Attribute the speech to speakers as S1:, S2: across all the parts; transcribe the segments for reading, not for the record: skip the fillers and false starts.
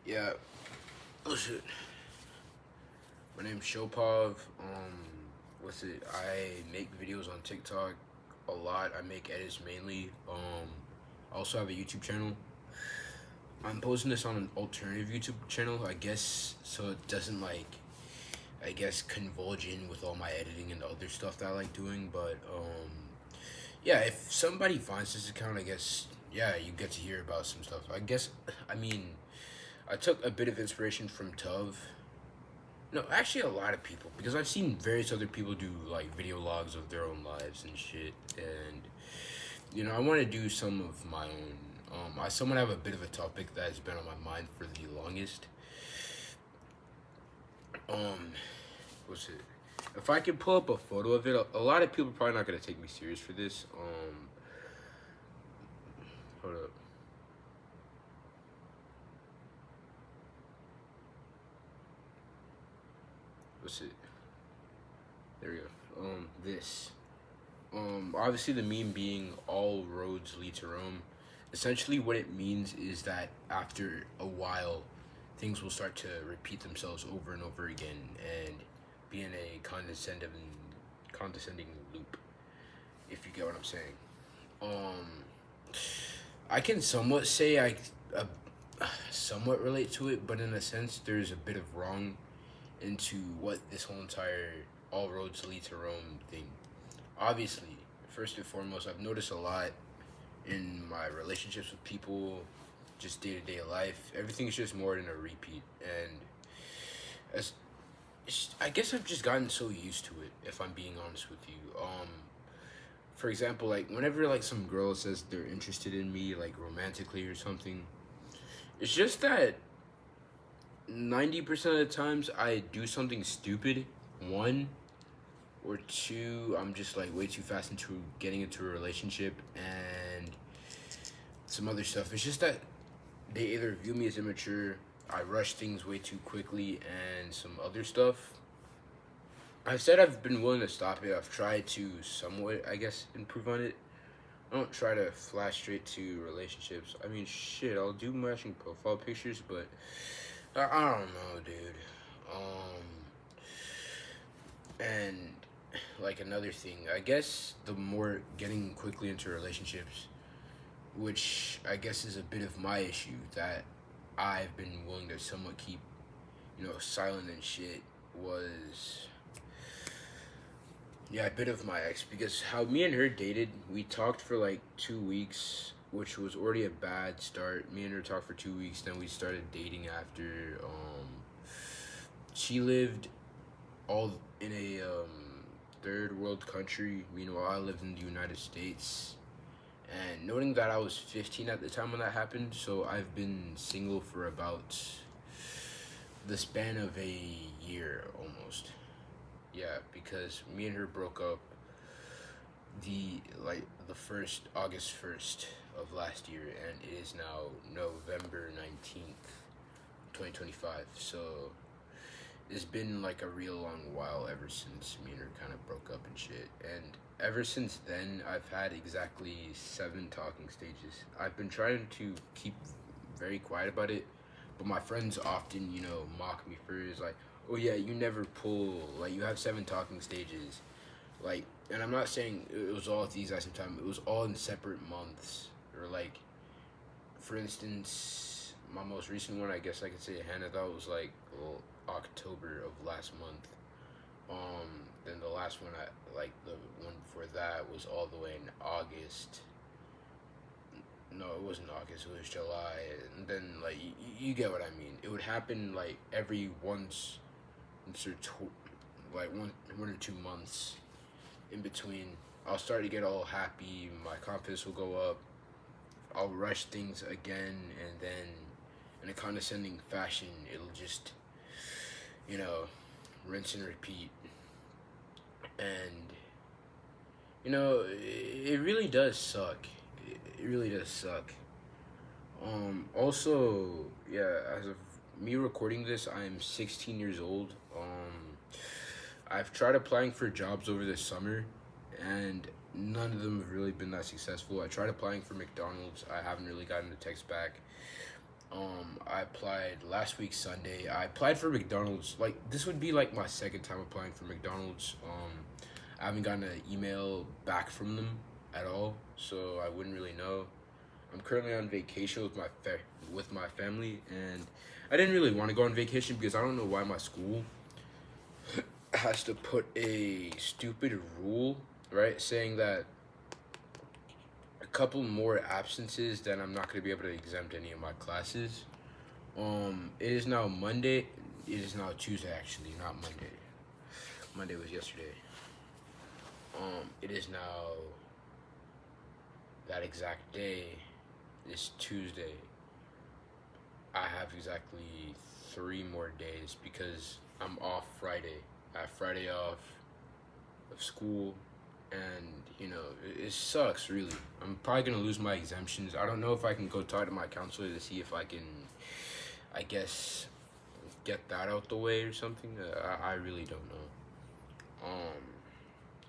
S1: Yeah. Oh shit. My name's Shopov. What's it? I make videos on TikTok a lot. I make edits mainly. I also have a YouTube channel. I'm posting this on an alternative YouTube channel, I guess, so it doesn't I guess convulge in with all my editing and other stuff that I like doing. But yeah, if somebody finds this account, I guess yeah, you get to hear about some stuff. I guess I mean I took a bit of inspiration from Tov. No, actually, a lot of people because I've seen various other people do like video logs of their own lives and shit, and I want to do some of my own. I somewhat have a bit of a topic that has been on my mind for the longest. Um, what's it? If I could pull up a photo of it, a lot of people are probably not gonna take me serious for this. Hold up. What's it? There we go. This. Obviously the meme being all roads lead to Rome. Essentially, what it means is that after a while, things will start to repeat themselves over and over again and be in a condescending loop. If you get what I'm saying. I can somewhat say uh, somewhat relate to it, but in a sense, there's a bit of wrong into what this whole entire all roads lead to Rome thing. Obviously, first and foremost, I've noticed a lot in my relationships with people, just day to day life. Everything's just more than a repeat, and as I guess I've just gotten so used to it. If I'm being honest with you, for example, like whenever like some girl says they're interested in me, like romantically or something, it's just that 90% of the times I do something stupid. One, or two, I'm just like way too fast into getting into a relationship and some other stuff. It's just that they either view me as immature, I rush things way too quickly, and some other stuff. I've said I've been willing to stop it. I've tried to somewhat, I guess, improve on it. I don't try to flash straight to relationships. I mean, shit, I'll do matching profile pictures, but I don't know, dude. And like another thing, I guess the more getting quickly into relationships, which I guess is a bit of my issue that I've been willing to somewhat keep, silent and shit, was yeah, a bit of my ex, because how me and her dated, we talked for like 2 weeks, which was already a bad start. Me and her talked for 2 weeks, then we started dating after. She lived all in a third world country. Meanwhile, I lived in the United States. And noting that I was 15 at the time when that happened, so I've been single for about the span of a year almost. Yeah, because me and her broke up the first August 1st of last year, and it is now November 19th, 2025. So it's been like a real long while ever since me and her kind of broke up and shit. And ever since then, I've had exactly 7 talking stages. I've been trying to keep very quiet about it, but my friends often, mock me for it. It's like, oh yeah, you never pull, like, you have 7 talking stages. Like, and I'm not saying it was all at the exact same time, it was all in separate months. Or, like, for instance, my most recent one, I guess I could say Hannah, that was like, well, October of last month. Then the last one, like the one before that, was all the way in August. No, it wasn't August. It was July. And then like you get what I mean. It would happen like every like one or 2 months in between. I'll start to get all happy. My confidence will go up. I'll rush things again, and then in a condescending fashion, it'll just, rinse and repeat. And it really does suck. It really does suck. Also, yeah, as of me recording this, I'm 16 years old. I've tried applying for jobs over this summer, and none of them have really been that successful. I tried applying for McDonald's. I haven't really gotten a text back. I applied last week Sunday. I applied for McDonald's. Like this would be like my second time applying for McDonald's. I haven't gotten an email back from them at all, so I wouldn't really know. I'm currently on vacation with with my family, and I didn't really want to go on vacation because I don't know why my school has to put a stupid rule, right, saying that a couple more absences, then I'm not gonna be able to exempt any of my classes. It is now Monday. It is now Tuesday, actually, not Monday. Monday was yesterday. It is now that exact day. It's Tuesday. I have exactly 3 more days because I'm off Friday. I have Friday off of school, and it sucks really. I'm probably gonna lose my exemptions. I don't know if I can go talk to my counselor to see if I can, I guess, get that out the way or something. I really don't know.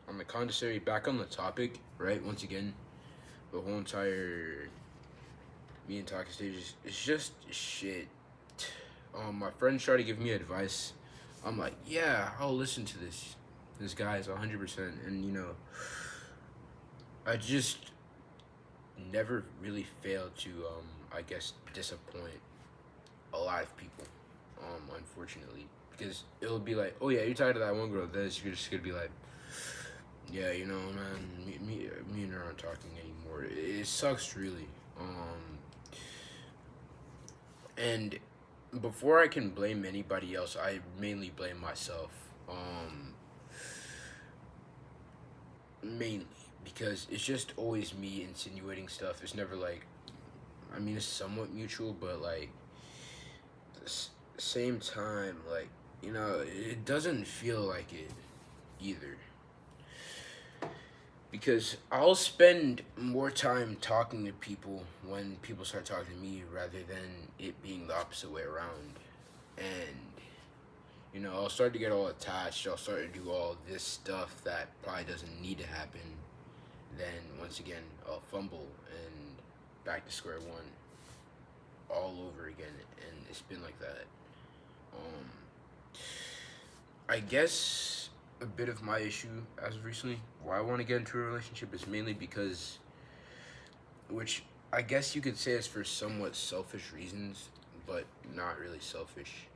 S1: On the contrary, back on the topic, right? Once again, the whole entire me and talking stage is just shit. My friends try to give me advice. I'm like, yeah, I'll listen to this guy's 100%, and I just never really failed to I guess disappoint a lot of people, unfortunately, because it'll be like, oh yeah, you're tired of that one girl. Then you're just gonna be like, yeah, man, me and her aren't talking anymore. It sucks really. And before I can blame anybody else, I mainly blame myself. Mainly because it's just always me insinuating stuff. It's never like, I mean, it's somewhat mutual, but like, same time, like, it doesn't feel like it either. Because I'll spend more time talking to people when people start talking to me rather than it being the opposite way around. And, I'll start to get all attached. I'll start to do all this stuff that probably doesn't need to happen. Then, once again, I'll fumble and back to square one all over again. And it's been like that. I guess a bit of my issue as of recently, why I want to get into a relationship, is mainly because, which I guess you could say is for somewhat selfish reasons, but not really selfish.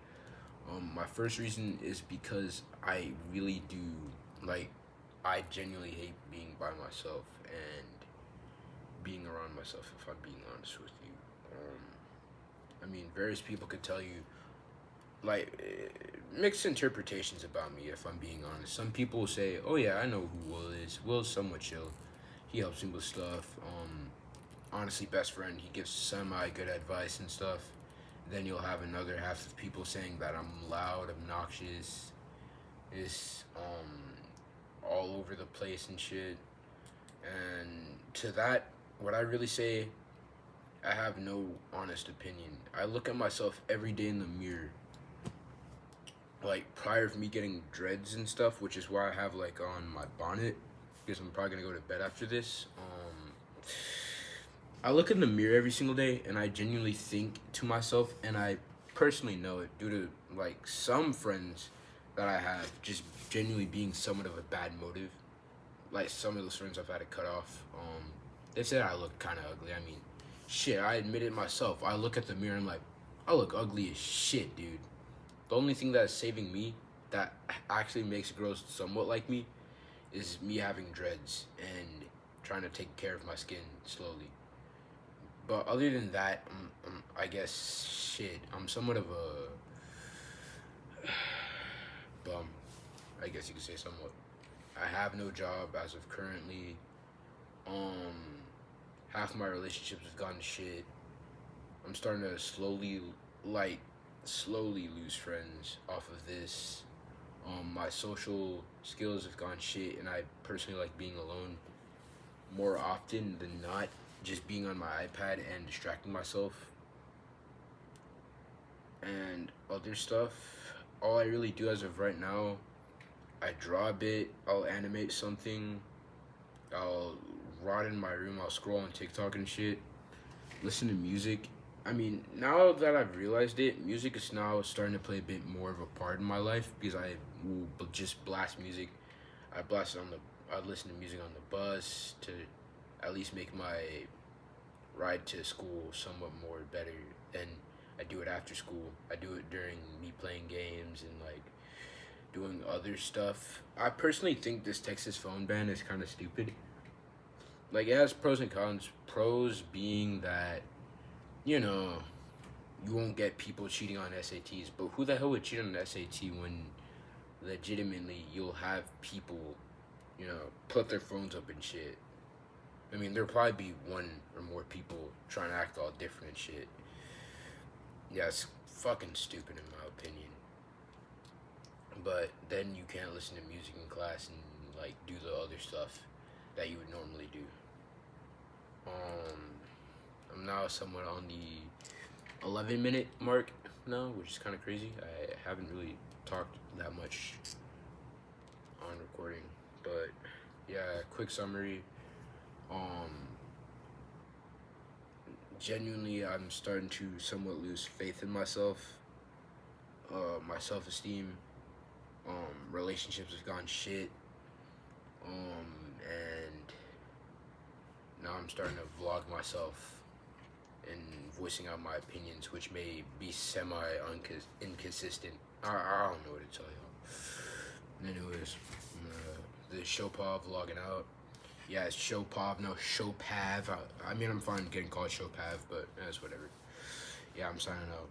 S1: My first reason is because I really do, like, I genuinely hate being by myself and being around myself, if I'm being honest with you. I mean, various people could tell you, like, mixed interpretations about me, if I'm being honest. Some people will say, oh yeah, I know who Will is. Will's somewhat chill. He helps me with stuff. Honestly, best friend. He gives semi good advice and stuff. Then you'll have another half of people saying that I'm loud, obnoxious, is all over the place and shit. And to that, what I really say, I have no honest opinion. I look at myself every day in the mirror, like prior to me getting dreads and stuff, which is why I have like on my bonnet, because I'm probably gonna go to bed after this. I look in the mirror every single day and I genuinely think to myself, and I personally know it due to like some friends that I have just genuinely being somewhat of a bad motive. Like some of those friends I've had to cut off. They said I look kind of ugly. I mean, shit, I admit it myself. I look at the mirror and I'm like, I look ugly as shit, dude. The only thing that's saving me, that actually makes girls somewhat like me, is me having dreads and trying to take care of my skin slowly. But other than that, I guess, shit, I'm somewhat of a bum. I guess you could say somewhat. I have no job as of currently. Half my relationships have gone to shit. I'm starting to slowly lose friends off of this. My social skills have gone shit, and I personally like being alone more often than not. Just being on my iPad and distracting myself. And other stuff, all I really do as of right now, I draw a bit, I'll animate something, I'll rot in my room, I'll scroll on TikTok and shit, listen to music, I mean, now that I've realized it, music is now starting to play a bit more of a part in my life because I will just blast music. I blast it on the. I listen to music on the bus to at least make my ride to school somewhat more better. And I do it after school. I do it during me playing games and like doing other stuff. I personally think this Texas phone ban is kind of stupid. Like it has pros and cons. Pros being that you know you won't get people cheating on SATs, but who the hell would cheat on an SAT when legitimately you'll have people, put their phones up and shit. I mean, there'll probably be one or more people trying to act all different and shit. Yeah, it's fucking stupid in my opinion. But then you can't listen to music in class and like do the other stuff that you would normally do. Um, I'm now somewhat on the 11-minute mark now, which is kind of crazy. I haven't really talked that much on recording, but yeah, quick summary. Um, Genuinely, I'm starting to somewhat lose faith in myself. My self-esteem. Relationships have gone shit. And now I'm starting to vlog myself and voicing out my opinions, which may be inconsistent. I don't know what to tell y'all. Anyways, the Showpav vlogging out. Yeah, it's Showpav, no Showpav. I mean, I'm fine getting called Showpav, but that's whatever. Yeah, I'm signing out.